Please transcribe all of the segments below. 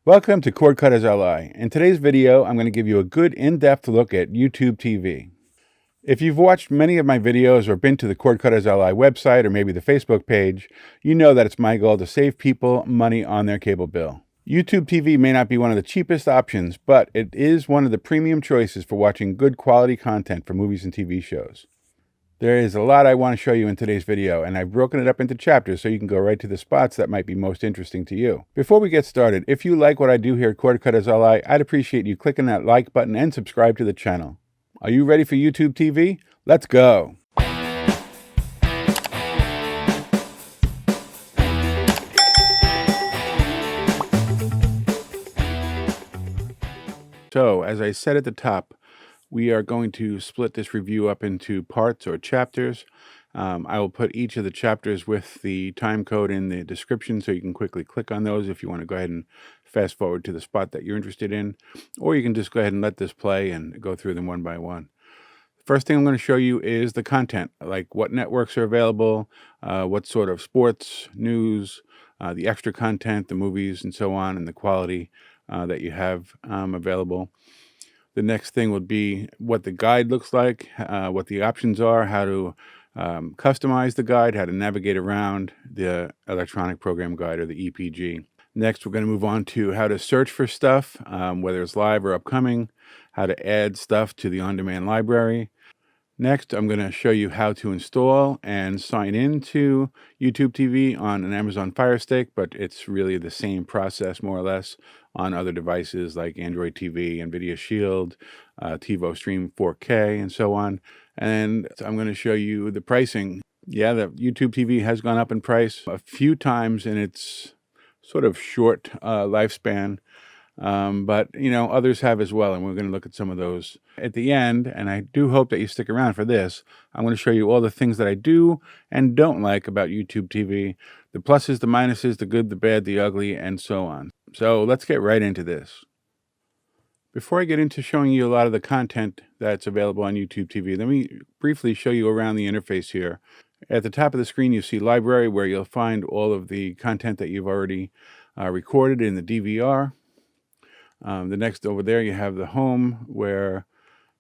Welcome to CordcuttersLI. In today's video, I'm going to give you a good in-depth look at YouTube TV. If you've watched many of my videos or been to the CordcuttersLI website or maybe the Facebook page, you know that it's my goal to save people money on their cable bill. YouTube TV may not be one of the cheapest options, but it is one of the premium choices for watching good quality content for movies and TV shows. There is a lot I want to show you in today's video, and I've broken it up into chapters so you can go right to the spots that might be most interesting to you. Before we get started, if you like what I do here at CordcuttersLI, I'd appreciate you clicking that like button and subscribe to the channel. Are you ready for YouTube TV? Let's go! So, as I said at the top, we are going to split this review up into parts or chapters. I will put each of the chapters with the time code in the description so you can quickly click on those if you want to go ahead and fast forward to the spot that you're interested in, or you can just go ahead and let this play and go through them one by one. First thing I'm going to show you is the content, like what networks are available, what sort of sports, news, the extra content, the movies, and so on, and the quality that you have available. The next thing would be what the guide looks like, what the options are, how to customize the guide, how to navigate around the electronic program guide or the EPG. Next, we're going to move on to how to search for stuff, whether it's live or upcoming, how to add stuff to the on-demand library. Next, I'm going to show you how to install and sign into YouTube TV on an Amazon Fire Stick, but it's really the same process, more or less, on other devices like Android TV, NVIDIA Shield, TiVo Stream 4K, and so on. And I'm going to show you the pricing. Yeah, the YouTube TV has gone up in price a few times in its sort of short lifespan. But, others have as well, and we're going to look at some of those at the end, and I do hope that you stick around for this. I'm going to show you all the things that I do and don't like about YouTube TV, the pluses, the minuses, the good, the bad, the ugly, and so on. So let's get right into this. Before I get into showing you a lot of the content that's available on YouTube TV, let me briefly show you around the interface here. At the top of the screen, you see Library, where you'll find all of the content that you've already recorded in the DVR. The next over there, you have the home, where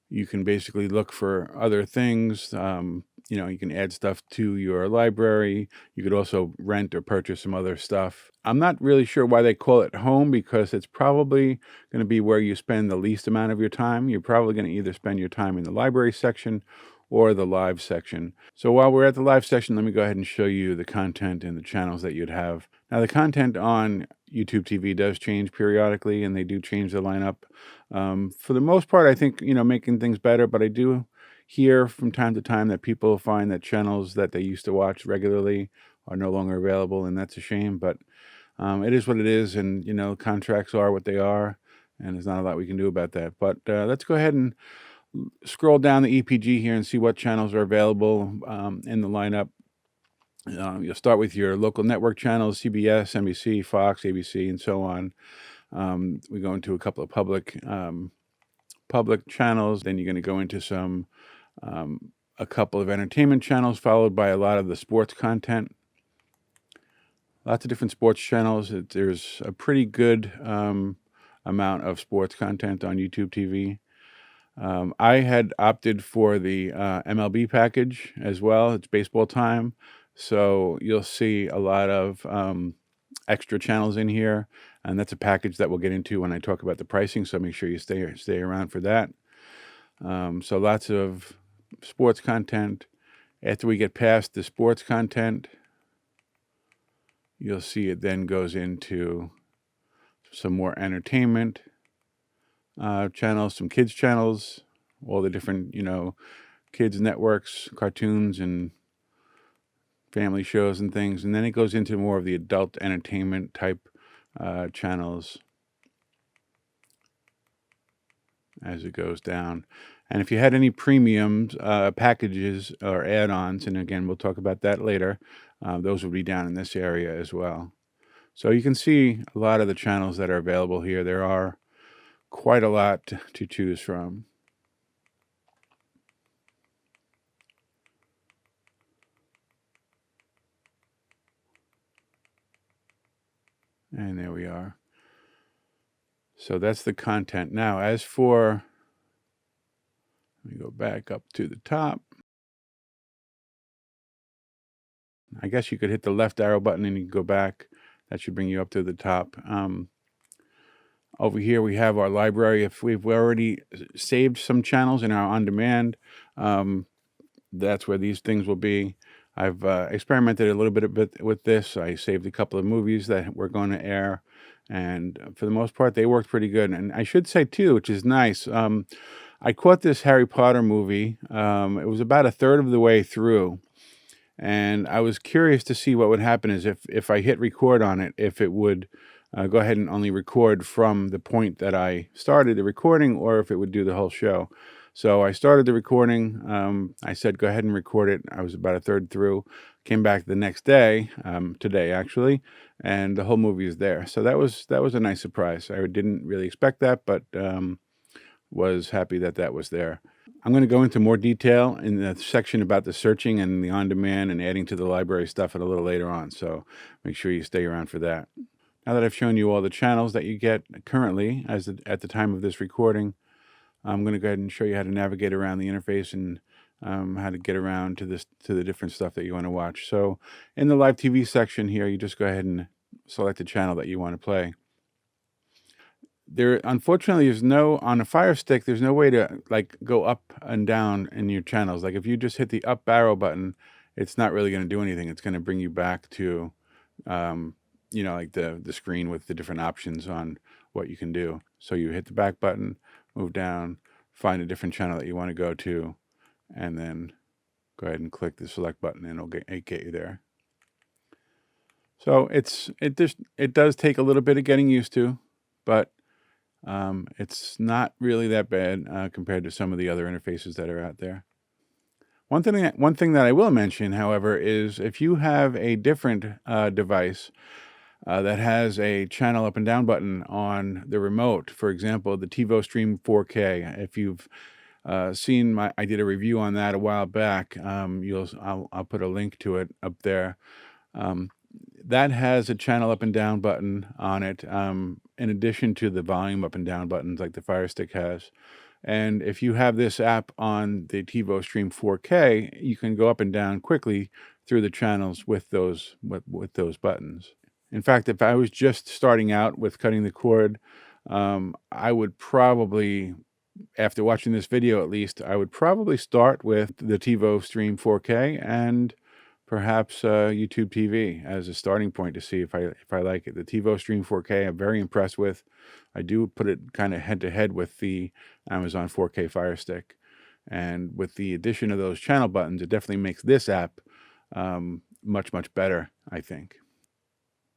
you can basically look for other things. You can add stuff to your library. You could also rent or purchase some other stuff. I'm not really sure why they call it home, because it's probably going to be where you spend the least amount of your time. You're probably going to either spend your time in the library section or the live section. So while we're at the live section, let me go ahead and show you the content and the channels that you'd have. Now, the content on YouTube TV does change periodically, and they do change the lineup. For the most part, I think, making things better, but I do hear from time to time that people find that channels that they used to watch regularly are no longer available, and that's a shame, but it is what it is, and, contracts are what they are, and there's not a lot we can do about that. But let's go ahead and scroll down the EPG here and see what channels are available in the lineup. You'll start with your local network channels: CBS, NBC, Fox, ABC, and so on. We go into a couple of public channels. Then you're going to go into a couple of entertainment channels, followed by a lot of the sports content. Lots of different sports channels. There's a pretty good amount of sports content on YouTube TV. I had opted for the MLB package as well. It's baseball time. So you'll see a lot of extra channels in here, and that's a package that we'll get into when I talk about the pricing, so make sure you stay around for that. So lots of sports content. After we get past the sports content, you'll see it then goes into some more entertainment channels, some kids channels, all the different, kids networks, cartoons, and family shows and things. And then it goes into more of the adult entertainment type channels as it goes down. And if you had any premiums packages or add-ons, and again, we'll talk about that later, those will be down in this area as well. So you can see a lot of the channels that are available here. There are quite a lot to choose from. And there we are. So that's the content. Now, as for, let me go back up to the top. I guess you could hit the left arrow button and you can go back. That should bring you up to the top. Over here we have our library. If we've already saved some channels in our on-demand, that's where these things will be. I've experimented a little bit with this. I saved a couple of movies that we're going to air, and for the most part, they worked pretty good. And I should say, too, which is nice, I caught this Harry Potter movie. It was about a third of the way through, and I was curious to see what would happen is if I hit record on it, if it would go ahead and only record from the point that I started the recording, or if it would do the whole show. So I started the recording. I said, go ahead and record it. I was about a third through. Came back the next day, today actually, and the whole movie is there. So that was a nice surprise. I didn't really expect that, but was happy that was there. I'm going to go into more detail in the section about the searching and the on-demand and adding to the library stuff a little later on. So make sure you stay around for that. Now that I've shown you all the channels that you get currently at the time of this recording, I'm going to go ahead and show you how to navigate around the interface and how to get around to the different stuff that you want to watch. So in the live TV section here, you just go ahead and select the channel that you want to play. There, unfortunately, on a Fire Stick, there's no way to like go up and down in your channels. Like if you just hit the up arrow button, it's not really going to do anything. It's going to bring you back to, like the screen with the different options on what you can do. So you hit the back button, move down, find a different channel that you want to go to, and then go ahead and click the select button and it'll get you there. So it does take a little bit of getting used to, but it's not really that bad compared to some of the other interfaces that are out there. One thing that I will mention, however, is if you have a different device that has a channel up and down button on the remote, for example, the TiVo Stream 4K. If you've seen I did a review on that a while back. I'll put a link to it up there. That has a channel up and down button on it, in addition to the volume up and down buttons like the Fire Stick has. And if you have this app on the TiVo Stream 4K, you can go up and down quickly through the channels with those buttons. In fact, if I was just starting out with cutting the cord, I would probably, after watching this video at least, I would probably start with the TiVo Stream 4K and perhaps YouTube TV as a starting point to see if I like it. The TiVo Stream 4K I'm very impressed with. I do put it kind of head-to-head with the Amazon 4K Fire Stick. And with the addition of those channel buttons, it definitely makes this app much, much better, I think.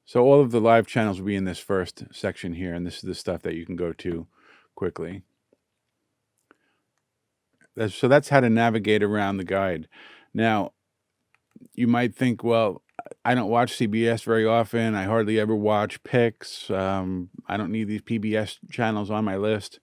So all of the live channels will be in this first section here, and this is the stuff that you can go to quickly. So that's how to navigate around the guide. Now, you might think, well, I don't watch CBS very often. I hardly ever watch picks. I don't need these PBS channels on my list.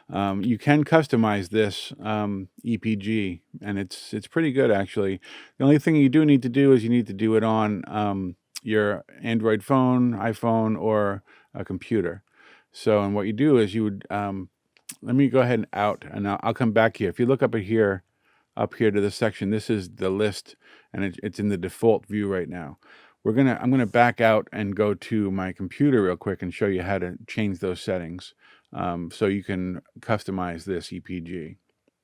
You can customize this EPG, and it's pretty good, actually. The only thing you do need to do is you need to do it on your Android phone, iPhone, or a computer. So, and what you do is you would, let me go ahead and out, and I'll come back here. If you look up here to this section, this is the list, and it's in the default view right now. I'm gonna back out and go to my computer real quick and show you how to change those settings, so you can customize this EPG.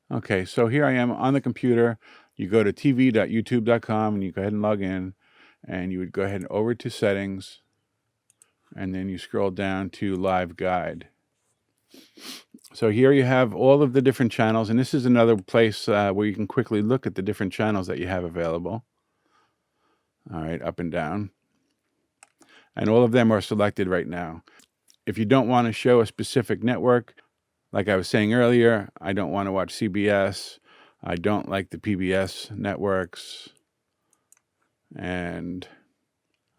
Okay, so here I am on the computer. You go to tv.youtube.com and you go ahead and log in, and you would go ahead and over to settings, and then you scroll down to live guide. So here you have all of the different channels, and this is another place where you can quickly look at the different channels that you have available. All right, up and down. And all of them are selected right now. If you don't want to show a specific network, like I was saying earlier, I don't want to watch CBS. I don't like the PBS networks. And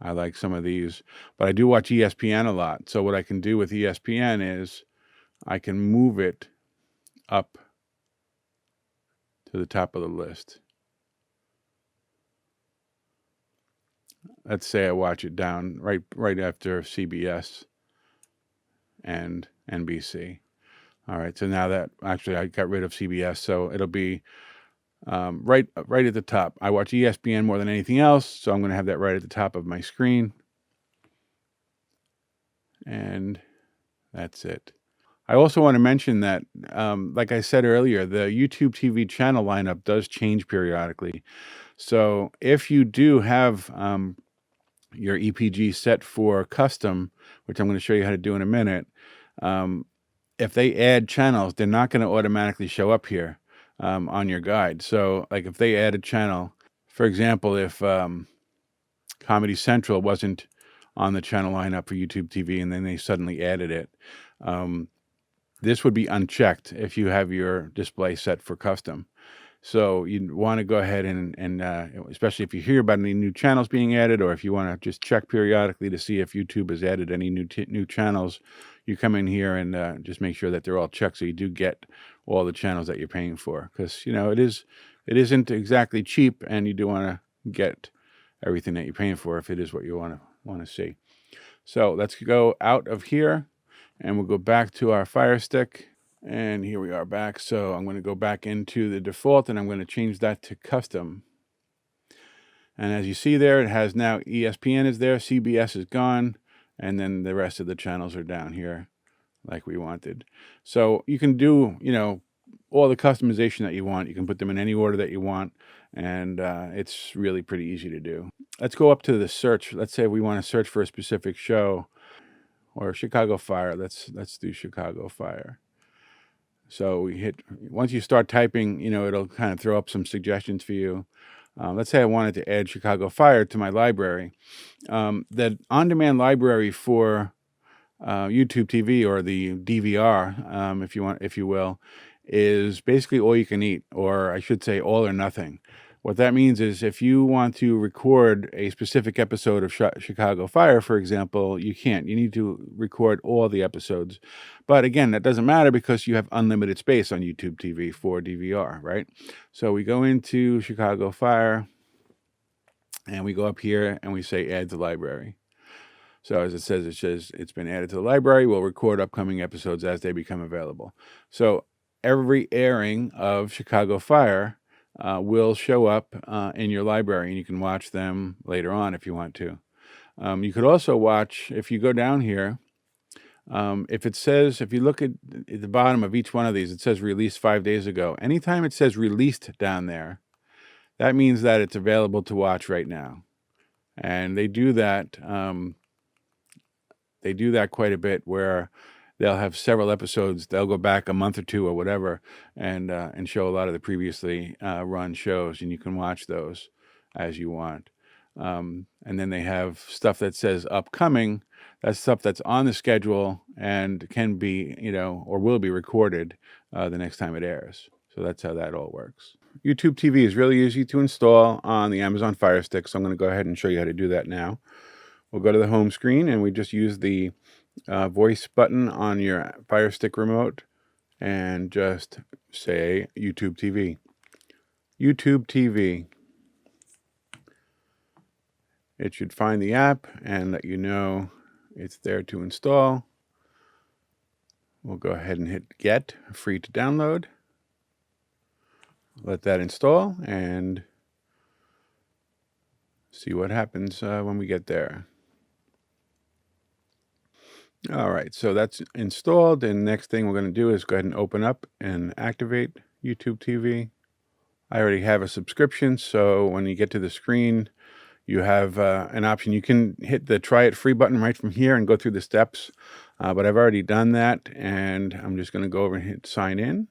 I like some of these. But I do watch ESPN a lot. So what I can do with ESPN is I can move it up to the top of the list. Let's say I watch it down right after CBS, and NBC. All right, so now that actually I got rid of CBS, so it'll be right at the top. I watch ESPN more than anything else, so I'm going to have that right at the top of my screen. And that's it. I also want to mention that, like I said earlier, the YouTube TV channel lineup does change periodically. So if you do have your EPG set for custom, which I'm going to show you how to do in a minute, if they add channels, they're not going to automatically show up here on your guide. So like if they add a channel, for example, if Comedy Central wasn't on the channel lineup for YouTube TV and then they suddenly added it, this would be unchecked if you have your display set for custom. So you want to go ahead and especially if you hear about any new channels being added, or if you want to just check periodically to see if YouTube has added any new channels, you come in here and just make sure that they're all checked so you do get all the channels that you're paying for. Because it isn't exactly cheap, and you do want to get everything that you're paying for if it is what you want to see. So let's go out of here, and we'll go back to our Fire Stick. And here we are back. So I'm going to go back into the default, and I'm going to change that to custom. And as you see there, it has now ESPN is there, CBS is gone, and then the rest of the channels are down here like we wanted. So you can do, all the customization that you want. You can put them in any order that you want, and it's really pretty easy to do. Let's go up to the search. Let's say we want to search for a specific show, or Chicago Fire. Let's do Chicago Fire. So we hit, once you start typing, it'll kind of throw up some suggestions for you. Let's say I wanted to add Chicago Fire to my library. The on-demand library for YouTube TV, or the DVR, if you will, is basically all you can eat, or I should say all or nothing. What that means is if you want to record a specific episode of Chicago Fire, for example, you can't. You need to record all the episodes. But again, that doesn't matter because you have unlimited space on YouTube TV for DVR, right? So we go into Chicago Fire, and we go up here, and we say Add to Library. So as it says it's been added to the library. We'll record upcoming episodes as they become available. So every airing of Chicago Fire will show up in your library, and you can watch them later on if you want to. You could also watch, if you go down here, if you look at the bottom of each one of these, it says released 5 days ago. Anytime it says released down there, that means that it's available to watch right now. And they do that. They do that quite a bit, where they'll have several episodes. They'll go back a month or two or whatever, and show a lot of the previously run shows, and you can watch those as you want. And then they have stuff that says upcoming. That's stuff that's on the schedule and can be, or will be recorded the next time it airs. So that's how that all works. YouTube TV is really easy to install on the Amazon Fire Stick, so I'm going to go ahead and show you how to do that now. We'll go to the home screen, and we just use the voice button on your Fire Stick remote and just say YouTube TV. YouTube TV. It should find the app and let you know it's there to install. We'll go ahead and hit Get, free to download. Let that install and see what happens when we get there. All right, so that's installed, and next thing we're going to do is go ahead and open up and activate YouTube TV. I already have a subscription, so when you get to the screen, you have an option. You can hit the Try It Free button right from here and go through the steps, but I've already done that, and I'm just going to go over and hit Sign In.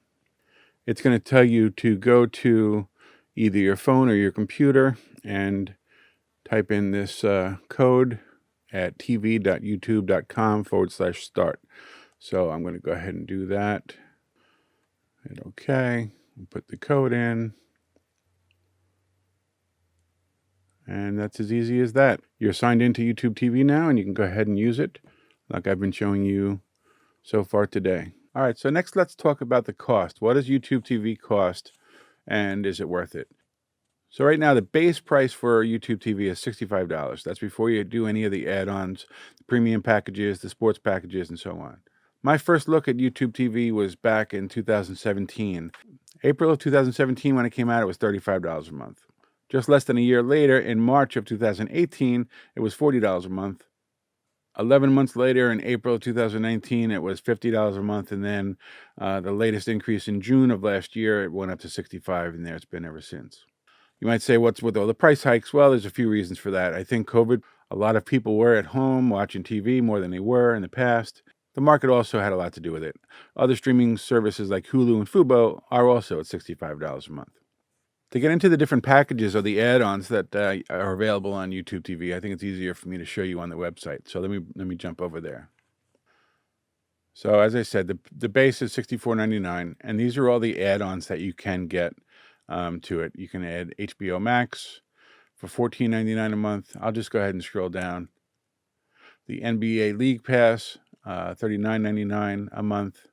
It's going to tell you to go to either your phone or your computer and type in this code at tv.youtube.com/start. So I'm going to go ahead and do that. Hit OK. Put the code in. And that's as easy as that. You're signed into YouTube TV now, and you can go ahead and use it like I've been showing you so far today. All right, so next let's talk about the cost. What does YouTube TV cost, and is it worth it? So right now, the base price for YouTube TV is $65. That's before you do any of the add-ons, the premium packages, the sports packages, and so on. My first look at YouTube TV was back in 2017. April of 2017, when it came out, it was $35 a month. Just less than a year later, in March of 2018, it was $40 a month. 11 months later, in April of 2019, it was $50 a month. And then the latest increase in June of last year, it went up to $65, and there it's been ever since. You might say, what's with all the price hikes? Well, there's a few reasons for that. I think COVID, a lot of people were at home watching TV more than they were in the past. The market also had a lot to do with it. Other streaming services like Hulu and Fubo are also at $65 a month. To get into the different packages or the add-ons that are available on YouTube TV, I think it's easier for me to show you on the website. So let me jump over there. So as I said, the base is $64.99, and these are all the add-ons that you can get to it. You can add HBO Max for $14.99 a month. I'll just go ahead and scroll down. The NBA League Pass, $39.99 a month.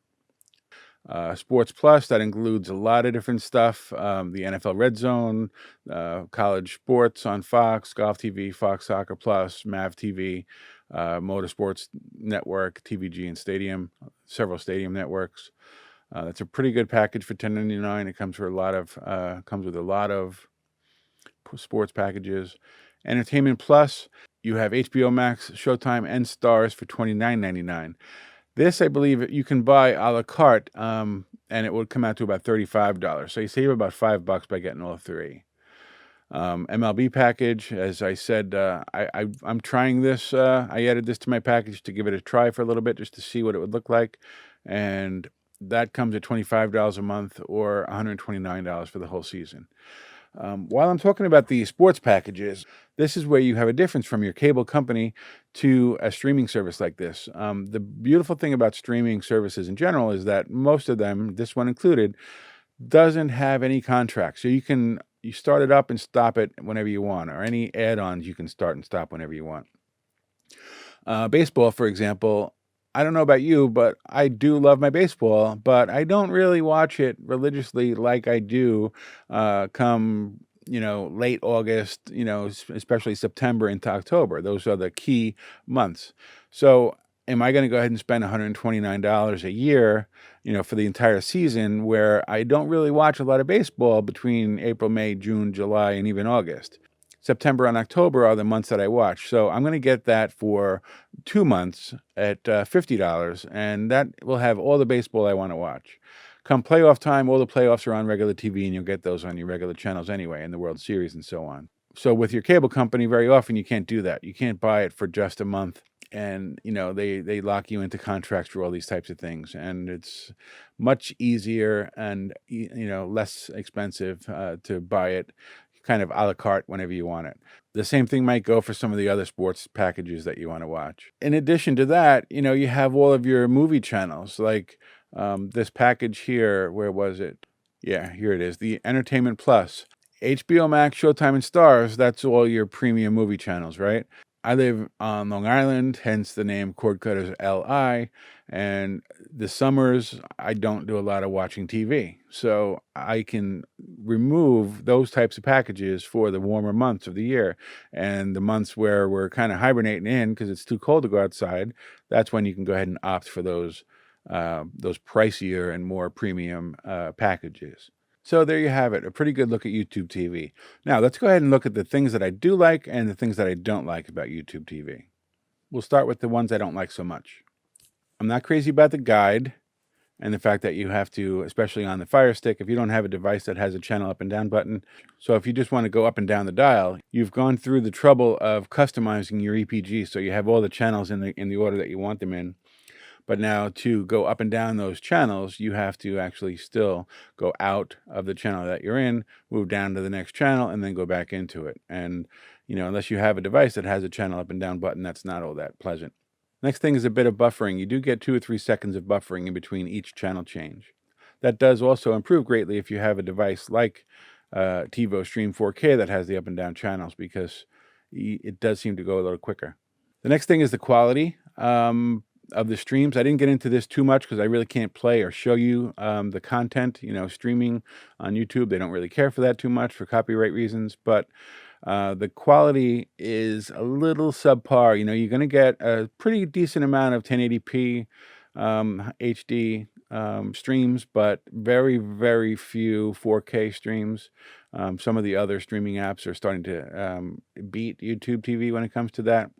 Sports Plus, that includes a lot of different stuff. The NFL Red Zone, college sports on Fox, Golf TV, Fox Soccer Plus, MAV TV, Motorsports Network, TVG and Stadium, several stadium networks. That's a pretty good package for $10.99. It comes with a lot of sports packages. Entertainment Plus, you have HBO Max, Showtime, and Stars for $29.99. This, I believe, you can buy a la carte, and it would come out to about $35. So you save about $5 by getting all three. MLB package, as I said, I'm trying this. I added this to my package to give it a try for a little bit just to see what it would look like. And that comes at $25 a month or $129 for the whole season. While I'm talking about the sports packages, this is where you have a difference from your cable company to a streaming service like this. The beautiful thing about streaming services in general is that most of them, this one included, doesn't have any contract. So you start it up and stop it whenever you want, or any add-ons you can start and stop whenever you want. Baseball, for example, I don't know about you, but I do love my baseball, but I don't really watch it religiously like I do come, late August, especially September into October. Those are the key months. So am I going to go ahead and spend $129 a year, for the entire season where I don't really watch a lot of baseball between April, May, June, July, and even August? September and October are the months that I watch. So I'm going to get that for 2 months at $50, and that will have all the baseball I want to watch. Come playoff time, all the playoffs are on regular TV, and you'll get those on your regular channels anyway, in the World Series and so on. So with your cable company, very often you can't do that. You can't buy it for just a month, and they lock you into contracts for all these types of things, and it's much easier and less expensive to buy it kind of a la carte whenever you want it. The same thing might go for some of the other sports packages that you want to watch. In addition to that, you have all of your movie channels, like this package here. Where was it? Yeah, here it is. The Entertainment Plus. HBO Max, Showtime, and Stars, that's all your premium movie channels, right? I live on Long Island, hence the name CordcuttersLI, and the summers, I don't do a lot of watching TV. So I can remove those types of packages for the warmer months of the year. And the months where we're kind of hibernating in because it's too cold to go outside, that's when you can go ahead and opt for those pricier and more premium packages. So there you have it, a pretty good look at YouTube TV. Now, let's go ahead and look at the things that I do like and the things that I don't like about YouTube TV. We'll start with the ones I don't like so much. I'm not crazy about the guide and the fact that you have to, especially on the Fire Stick, if you don't have a device that has a channel up and down button. So if you just want to go up and down the dial, you've gone through the trouble of customizing your EPG so you have all the channels in the order that you want them in. But now to go up and down those channels, you have to actually still go out of the channel that you're in, move down to the next channel, and then go back into it. And, unless you have a device that has a channel up and down button, that's not all that pleasant. Next thing is a bit of buffering. You do get 2 or 3 seconds of buffering in between each channel change. That does also improve greatly if you have a device like TiVo Stream 4K that has the up and down channels, because it does seem to go a little quicker. The next thing is the quality of the streams. I didn't get into this too much because I really can't play or show you the content. Streaming on YouTube, they don't really care for that too much for copyright reasons, but the quality is a little subpar. You're going to get a pretty decent amount of 1080p HD streams, but very, very few 4K streams. Some of the other streaming apps are starting to beat YouTube TV when it comes to that.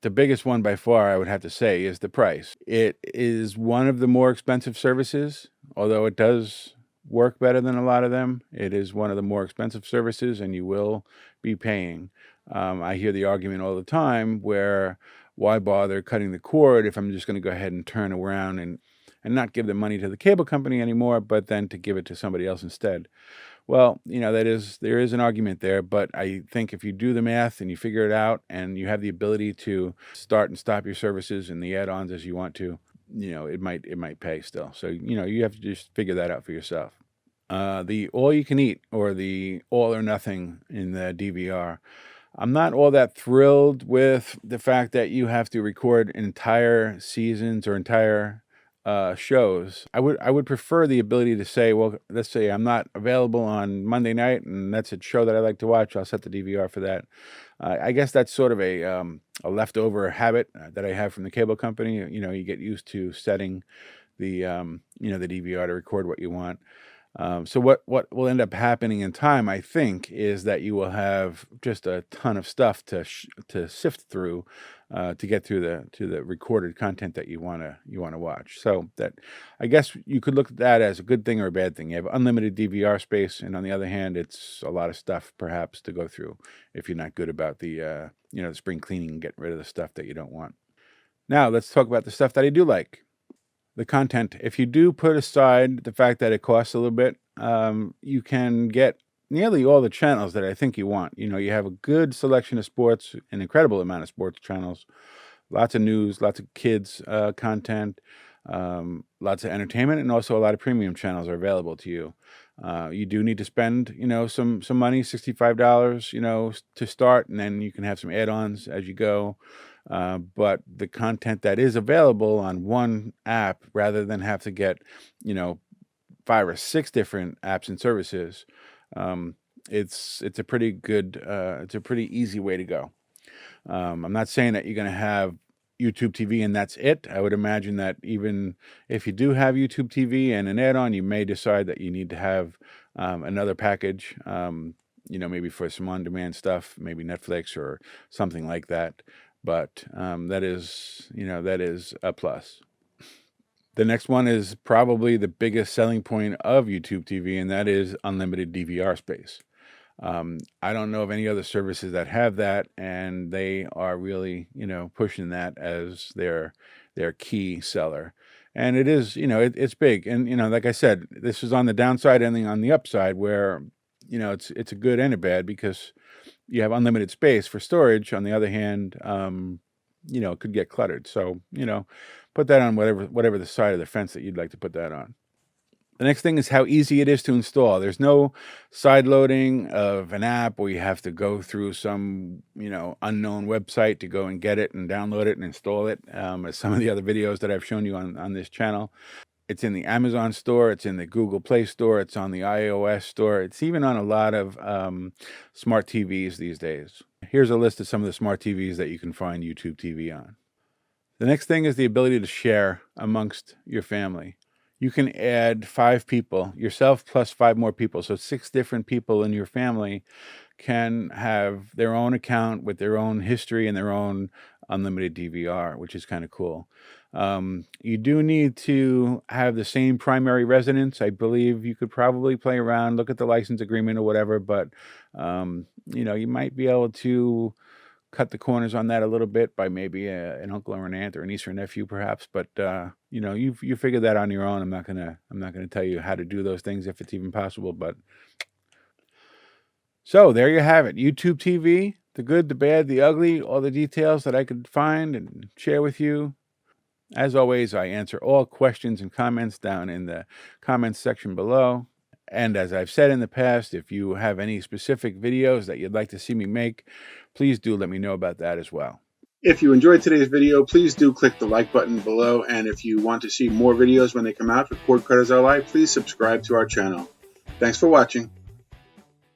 The biggest one by far, I would have to say, is the price. It is one of the more expensive services, although it does work better than a lot of them. It is one of the more expensive services, and you will be paying. I hear the argument all the time where, why bother cutting the cord if I'm just going to go ahead and turn around and not give the money to the cable company anymore, but then to give it to somebody else instead. Well, there is an argument there, but I think if you do the math and you figure it out and you have the ability to start and stop your services and the add-ons as you want to, it might pay still. So, you have to just figure that out for yourself. The all you can eat, or the all or nothing in the DVR. I'm not all that thrilled with the fact that you have to record entire seasons or entire shows. I would prefer the ability to say, well, let's say I'm not available on Monday night, and that's a show that I like to watch. I'll set the DVR for that. I guess that's sort of a leftover habit that I have from the cable company. You get used to setting the the DVR to record what you want. So what will end up happening in time, I think, is that you will have just a ton of stuff to sift through to get through the recorded content that you want to watch. So that, I guess you could look at that as a good thing or a bad thing. You have unlimited DVR space, and on the other hand, it's a lot of stuff perhaps to go through if you're not good about the the spring cleaning and getting rid of the stuff that you don't want. Now let's talk about the stuff that I do like. The content. If you do put aside the fact that it costs a little bit, you can get nearly all the channels that I think you want. You have a good selection of sports, an incredible amount of sports channels, lots of news, lots of kids content, lots of entertainment, and also a lot of premium channels are available to you. You do need to spend, some money, $65, to start, and then you can have some add-ons as you go. But the content that is available on one app, rather than have to get, 5 or 6 different apps and services, it's a pretty good, it's a pretty easy way to go. I'm not saying that you're going to have YouTube TV and that's it. I would imagine that even if you do have YouTube TV and an add-on, you may decide that you need to have another package, maybe for some on-demand stuff, maybe Netflix or something like that. But that is a plus. The next one is probably the biggest selling point of YouTube TV, and that is unlimited DVR space. I don't know of any other services that have that, and they are really, pushing that as their key seller. And it is, it's big. And, like I said, this is on the downside and on the upside where, it's a good and a bad, because you have unlimited space for storage. On the other hand, it could get cluttered. So, put that on whatever the side of the fence that you'd like to put that on. The next thing is how easy it is to install. There's no side loading of an app where you have to go through some, unknown website to go and get it and download it and install it, as some of the other videos that I've shown you on this channel. It's in the Amazon store, it's in the Google Play Store, it's on the iOS store, it's even on a lot of smart TVs these days. Here's a list of some of the smart TVs that you can find YouTube TV on. The next thing is the ability to share amongst your family. You can add 5 people, yourself plus 5 more people. So 6 different people in your family can have their own account with their own history and their own unlimited DVR, which is kind of cool. You do need to have the same primary residence. I believe you could probably play around, look at the license agreement or whatever, but you might be able to cut the corners on that a little bit by maybe an uncle or an aunt or a niece or nephew, perhaps. But you figure that on your own. I'm not gonna tell you how to do those things if it's even possible. But so there you have it. YouTube TV, the good, the bad, the ugly, all the details that I could find and share with you. As always, I answer all questions and comments down in the comments section below. And as I've said in the past, if you have any specific videos that you'd like to see me make, please do let me know about that as well. If you enjoyed today's video, please do click the like button below. And if you want to see more videos when they come out for CordcuttersLI, please subscribe to our channel. Thanks for watching.